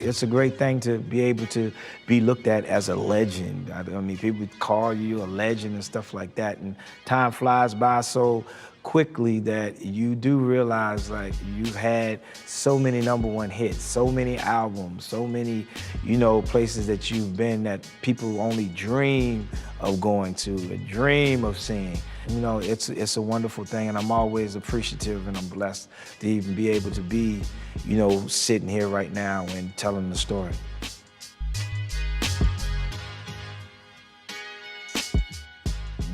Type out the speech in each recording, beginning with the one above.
It's a great thing to be able to be looked at as a legend. I mean, people call you a legend and stuff like that, and time flies by so quickly that you do realize, like, you've had so many #1 hits, so many albums, so many, places that you've been that people only dream of going to, dream of seeing. It's a wonderful thing, and I'm always appreciative, and I'm blessed to even be able to be, sitting here right now and telling the story.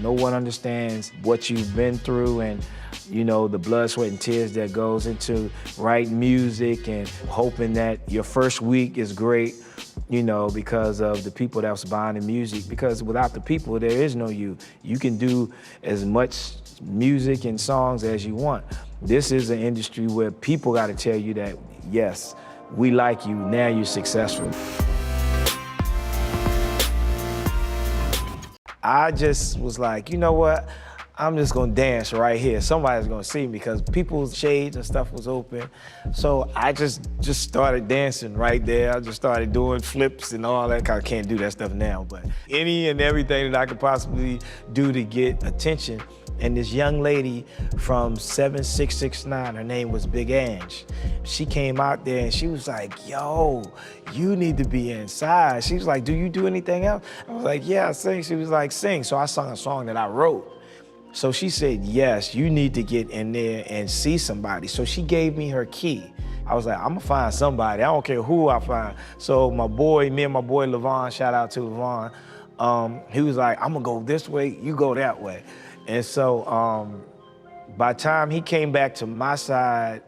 No one understands what you've been through and, the blood, sweat, and tears that goes into writing music and hoping that your first week is great, because of the people that's buying the music. Because without the people, there is no you. You can do as much music and songs as you want. This is an industry where people got to tell you that, yes, we like you, now you're successful. I just was like, you know what? I'm just gonna dance right here. Somebody's gonna see me because people's shades and stuff was open. So I just started dancing right there. I just started doing flips and all that. I can't do that stuff now, but any and everything that I could possibly do to get attention. And this young lady from 7669, her name was Big Ange. She came out there and she was like, yo, you need to be inside. She was like, do you do anything else? I was like, yeah, I sing. She was like, sing. So I sung a song that I wrote. So she said, yes, you need to get in there and see somebody. So she gave me her key. I was like, I'm gonna find somebody. I don't care who I find. So me and my boy 𝗚𝗏, shout out to 𝗚𝗏, he was like, I'm gonna go this way, you go that way. And so by the time he came back to my side,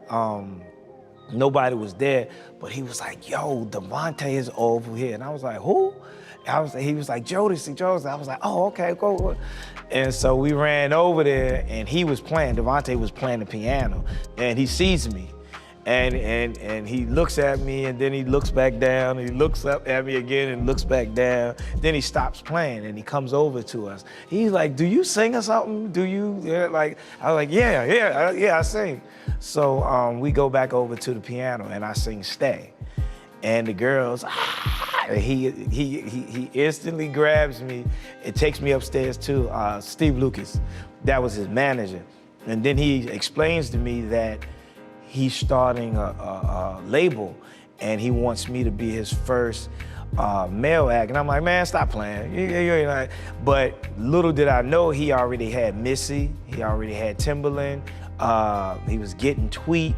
nobody was there, but he was like, yo, Devontae is over here. And I was like, who? He was like, Jodeci. I was like, oh, okay, go. And so we ran over there and he was playing, Devontae was playing the piano, and he sees me. And he looks at me, and then he looks back down, and he looks up at me again and looks back down. Then he stops playing and he comes over to us. He's like, do you sing or something? Do you? Yeah, like, I was like, yeah, I sing. So we go back over to the piano and I sing Stay. And the girls, he instantly grabs me and takes me upstairs to Steve Lucas. That was his manager. And then he explains to me that he's starting a label and he wants me to be his first male act. And I'm like, man, stop playing. But little did I know, he already had Missy, he already had Timberland, he was getting Tweet,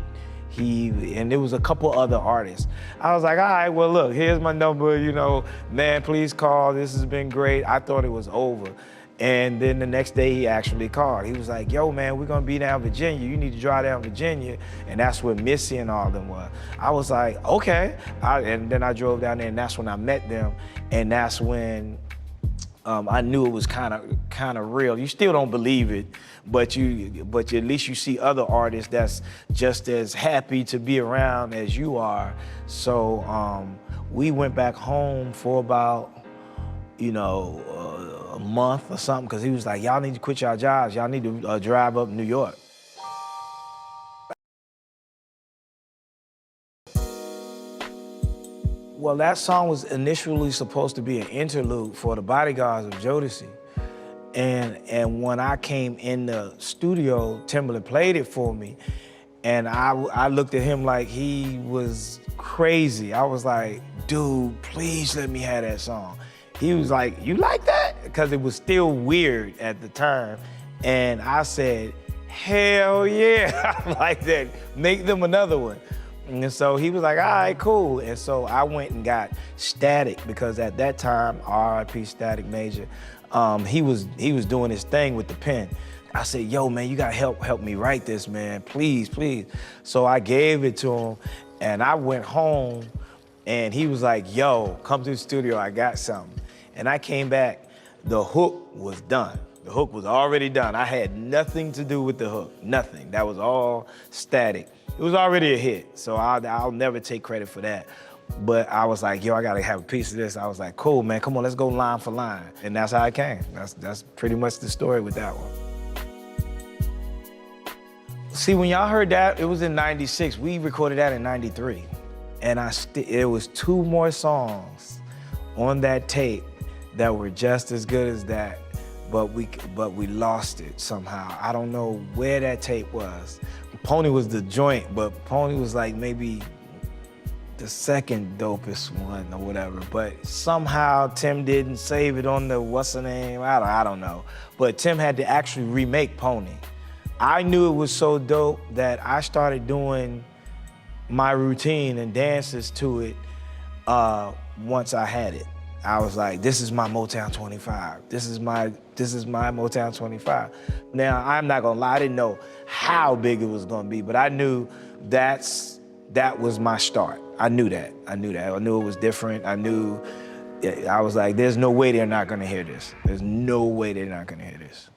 and there was a couple other artists. I was like, all right, well, look, here's my number, man, please call, this has been great. I thought it was over. And then the next day he actually called. He was like, yo, man, we're gonna be down in Virginia. You need to drive down Virginia. And that's where Missy and all them were. I was like, okay. And then I drove down there and that's when I met them. And that's when I knew it was kind of real. You still don't believe it, but at least you see other artists that's just as happy to be around as you are. So we went back home for about, a month or something, because he was like, y'all need to quit your jobs. Y'all need to drive up New York. Well, that song was initially supposed to be an interlude for the bodyguards of Jodeci. And when I came in the studio, Timberland played it for me, and I looked at him like he was crazy. I was like, dude, please let me have that song. He was like, you like that? Because it was still weird at the time. And I said, hell yeah, I like that. Make them another one. And so he was like, all right, cool. And so I went and got Static, because at that time, R.I.P. Static Major, he was doing his thing with the pen. I said, yo, man, you gotta help me write this, man, please, please. So I gave it to him, and I went home, and he was like, yo, come to the studio, I got something. And I came back, the hook was done. The hook was already done. I had nothing to do with the hook, nothing. That was all Static. It was already a hit, so I'll never take credit for that. But I was like, yo, I gotta have a piece of this. I was like, cool, man, come on, let's go line for line. And that's how it came. That's pretty much the story with that one. See, when y'all heard that, it was in '96. We recorded that in '93. And it was 2 more songs on that tape that were just as good as that, but we lost it somehow. I don't know where that tape was. Pony was the joint, but Pony was like maybe the second dopest one or whatever, but somehow Tim didn't save it on the what's the name, I don't know. But Tim had to actually remake Pony. I knew it was so dope that I started doing my routine and dances to it once I had it. I was like, this is my Motown 25. This is my Motown 25. Now, I'm not gonna lie, I didn't know how big it was gonna be, but I knew that was my start. I knew that. I knew it was different. I was like, there's no way they're not gonna hear this. There's no way they're not gonna hear this.